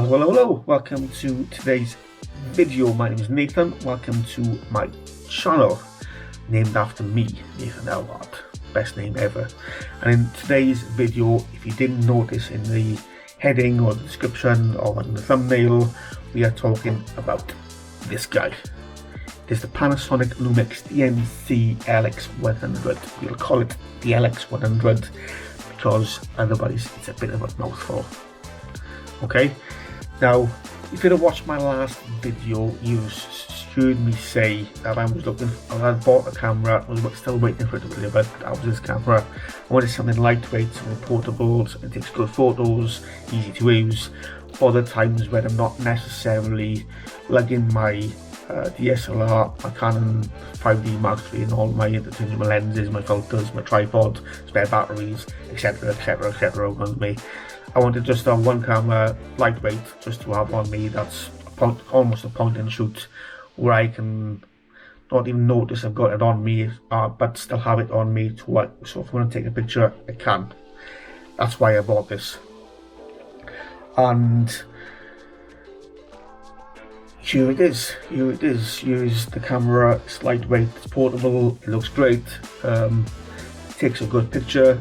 Hello, welcome to today's video. My name is Nathan. Welcome to my channel, named after me, Nathan Elward. Best name ever. And in today's video, if you didn't notice in the heading or the description or in the thumbnail, we are talking about this guy. It's the Panasonic Lumix LX100. We'll call it the LX100 because otherwise it's a bit of a mouthful. Okay, now if you'd have watched my last video, you heard me say that I was looking, I bought a camera, I was still waiting for it to deliver. That was this camera. I wanted something lightweight, something portable, something that takes good photos, easy to use, for the times when I'm not necessarily lugging my DSLR, my Canon 5D Mark III and all my interchangeable lenses, my filters, my tripod, spare batteries, etc, around me. I wanted just to have one camera, lightweight, just to have on me. That's almost a point and shoot, where I can not even notice I've got it on me, but still have it on me to work. So if I want to take a picture, I can. That's why I bought this. And here it is. Here's the camera. It's lightweight, it's portable, it looks great, takes a good picture.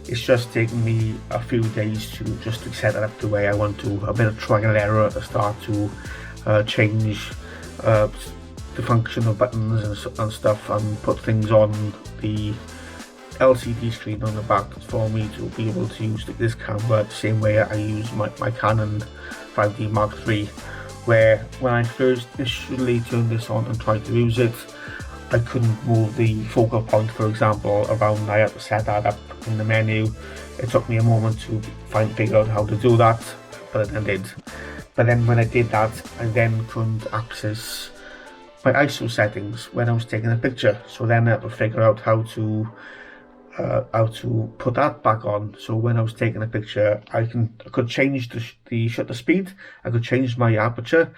It's just taken me a few days to set it up the way I want to. A bit of trial and error at the start to change the function of buttons and stuff, and put things on the LCD screen on the back for me to be able to use this camera the same way I use my Canon 5D Mark III, where when I first initially turned this on and tried to use it, I couldn't move the focal point, for example, around. I had to set that up in the menu. It took me a moment to figure out how to do that, but I did. But then when I did that, I then couldn't access my ISO settings when I was taking a picture. So then I had to figure out how to put that back on. So when I was taking a picture, I could change the shutter speed, I could change my aperture,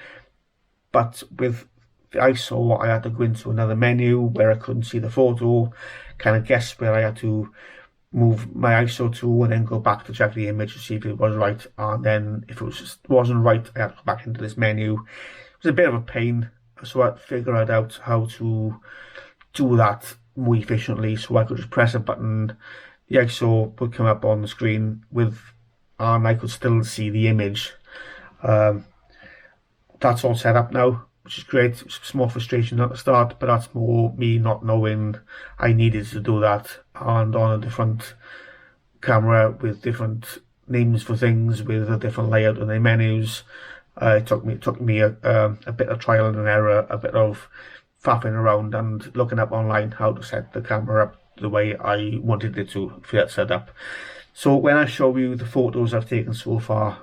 but with the ISO I had to go into another menu where I couldn't see the photo, kind of guess where I had to move my ISO to, and then go back to check the image to see if it was right. And then if it wasn't right, I had to go back into this menu. It was a bit of a pain, so I figured out how to do that more efficiently. So I could just press a button, the ISO would come up on the screen and I could still see the image. That's all set up now, which is great. It's more frustration at the start, but that's more me not knowing I needed to do that. And on a different camera with different names for things, with a different layout in the menus, it took me a bit of trial and error, a bit of faffing around and looking up online how to set the camera up the way I wanted it to get set up. So when I show you the photos I've taken so far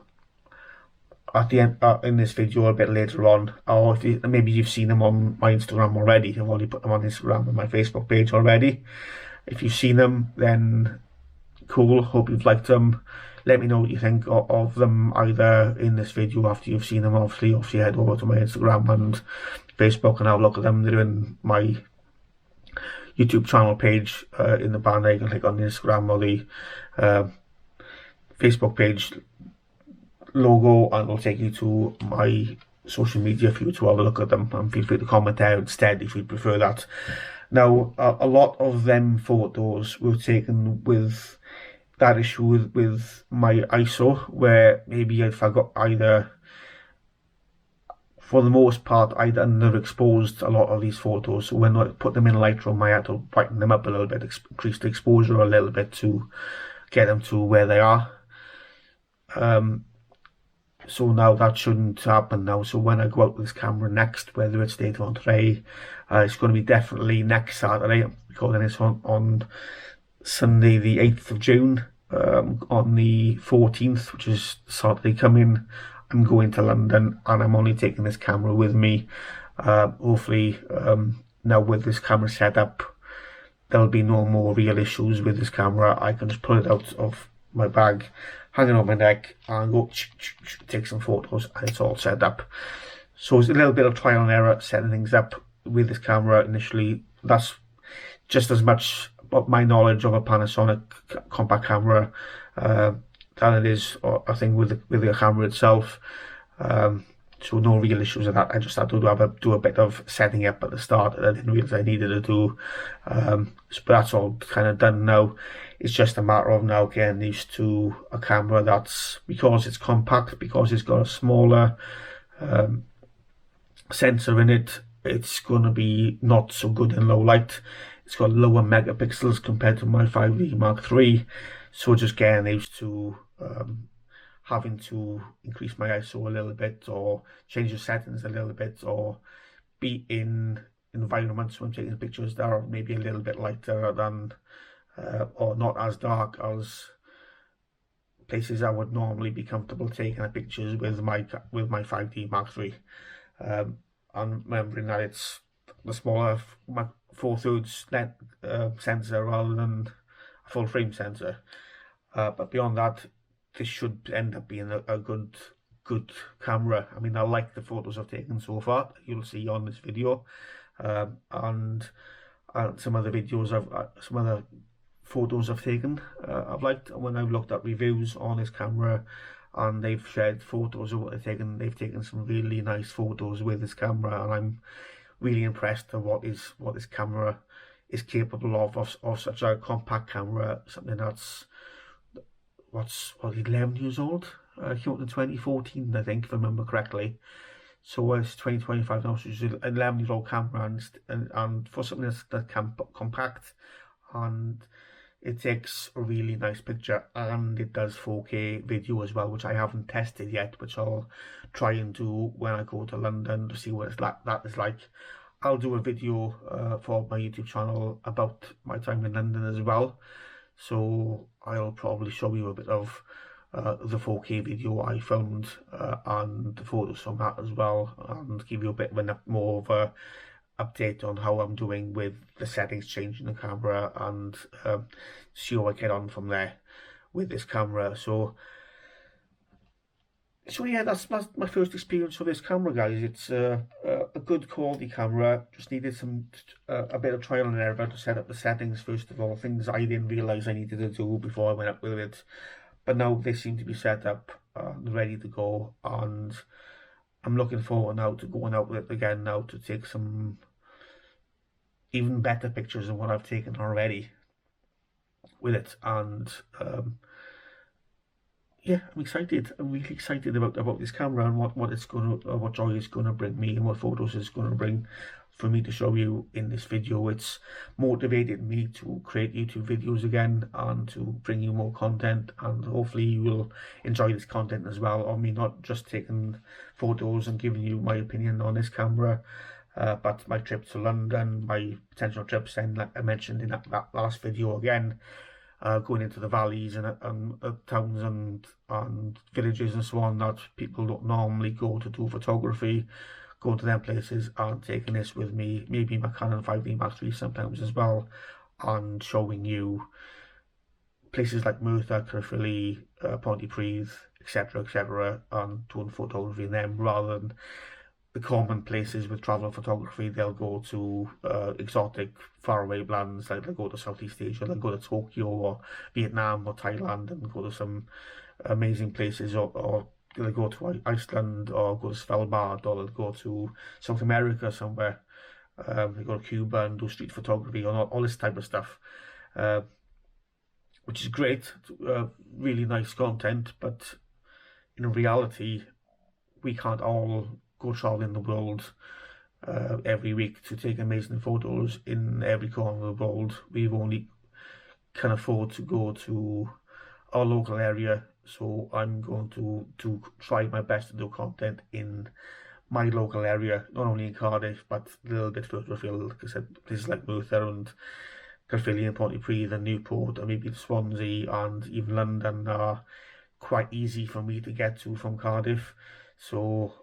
at the end in this video a bit later on, or if maybe you've seen them on my Instagram already, I've already put them on Instagram and my Facebook page already. If you've seen them, then cool, hope you've liked them. Let me know what you think of them, either in this video after you've seen them. Obviously head over to my Instagram and Facebook and have a look at them. They're in my YouTube channel page in the banner. You can click on the Instagram or the Facebook page logo, and it'll take you to my social media for you to have a look at them, and feel free to comment there instead if you prefer that. Now, a lot of them photos were taken with that issue with my ISO, where maybe I forgot either, for the most part, I'd underexposed a lot of these photos. So when I put them in Lightroom, I had to brighten them up a little bit, increase the exposure a little bit to get them to where they are. So now that shouldn't happen now. So when I go out with this camera next, whether it's later on today, it's going to be definitely next Saturday. I'm recording this on Sunday the 8th of June. On the 14th, which is Saturday coming, I'm going to London, and I'm only taking this camera with me. Hopefully, now with this camera set up, there'll be no more real issues with this camera. I can just pull it out of my bag, hang it on my neck, and go take some photos, and it's all set up. So it's a little bit of trial and error setting things up with this camera initially. That's just as much my knowledge of a Panasonic compact camera, the than it is, I think, with the camera itself. So no real issues with that. I just had to do a bit of setting up at the start that I didn't realize I needed to do. So that's all kind of done now. It's just a matter of now getting used to a camera that's, because it's compact, because it's got a smaller sensor in it, it's going to be not so good in low light. It's got lower megapixels compared to my 5D Mark III. So just getting used to having to increase my ISO a little bit, or change the settings a little bit, or be in environments when I'm taking pictures that are maybe a little bit lighter than or not as dark as places I would normally be comfortable taking pictures with my 5D Mark III. And remembering that it's the smaller 4/3 sensor rather than a full frame sensor. But beyond that, this should end up being a good camera. I mean, I like the photos I've taken so far. You'll see on this video, and some other videos some other photos I've taken. I've liked when I've looked at reviews on this camera, and they've shared photos of what they've taken. They've taken some really nice photos with this camera, and I'm really impressed at what this camera is capable of such a compact camera. Something that's 11 years old. Came out in 2014, I think, if I remember correctly. So it's 2025 now, so it's an 11-year-old camera, and for something that's compact, and it takes a really nice picture, and it does 4K video as well, which I haven't tested yet, which I'll try and do when I go to London to see what that is like. I'll do a video for my YouTube channel about my time in London as well, so I'll probably show you a bit of the 4K video I filmed and the photos from that as well, and give you a bit of more of a update on how I'm doing with the settings changing the camera, and see how I get on from there with this camera. So yeah, that's my first experience with this camera, guys. It's a good quality camera. Just needed a bit of trial and error to set up the settings first of all, things I didn't realize I needed to do before I went up with it. But now they seem to be set up and ready to go, and I'm looking forward now to going out with it again now to take some even better pictures than what I've taken already with it. And yeah, I'm excited. I'm really excited about this camera and what joy it's gonna bring me, and what photos it's gonna bring for me to show you in this video. It's motivated me to create YouTube videos again and to bring you more content, and hopefully you will enjoy this content as well, of me not just taking photos and giving you my opinion on this camera, but my trip to London, my potential trips, and like I mentioned in that last video again, going into the valleys and towns and villages and so on that people don't normally go to do photography, go to them places, and taking this with me, maybe my Canon 5D Mark III sometimes as well, and showing you places like Merthyr, Caerphilly, Pontypridd, etc., and doing photography in them rather than the common places with travel photography. They'll go to exotic faraway lands, like they'll go to Southeast Asia, they'll go to Tokyo or Vietnam or Thailand and go to some amazing places, or they'll go to Iceland, or go to Svalbard, or they'll go to South America somewhere. They go to Cuba and do street photography, or all this type of stuff, which is great, really nice content. But in reality, we can't all go traveling the world every week to take amazing photos in every corner of the world. We've only can afford to go to our local area, so I'm going to try my best to do content in my local area, not only in Cardiff but a little bit further afield. Like I said, places like Merthyr and Caerphilly and Pontypridd and Newport and maybe Swansea and even London are quite easy for me to get to from Cardiff, so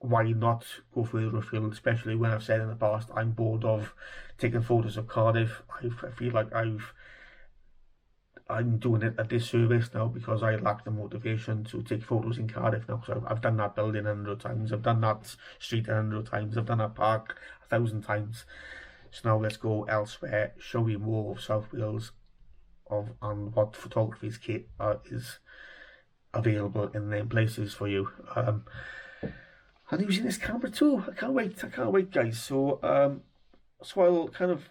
why not go further afield, especially when I've said in the past I'm bored of taking photos of Cardiff. I feel like I'm doing it a disservice now because I lack the motivation to take photos in Cardiff now. So I've done that building 100 times, I've done that street 100 times, I've done that park 1,000 times. So now let's go elsewhere, show you more of South Wales, of and what photography is available in them places for you. I'm using this camera too. I can't wait, guys. So I'll kind of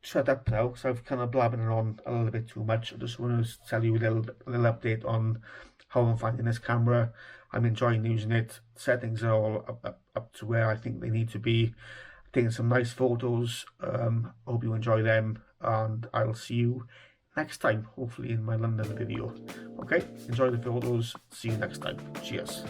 shut up now because I've kind of blabbing on a little bit too much. I just want to tell you a little update on how I'm finding this camera. I'm enjoying using it. Settings are all up to where I think they need to be. Taking some nice photos. Hope you enjoy them, and I'll see you next time, hopefully in my London video. Okay, enjoy the photos. See you next time. Cheers.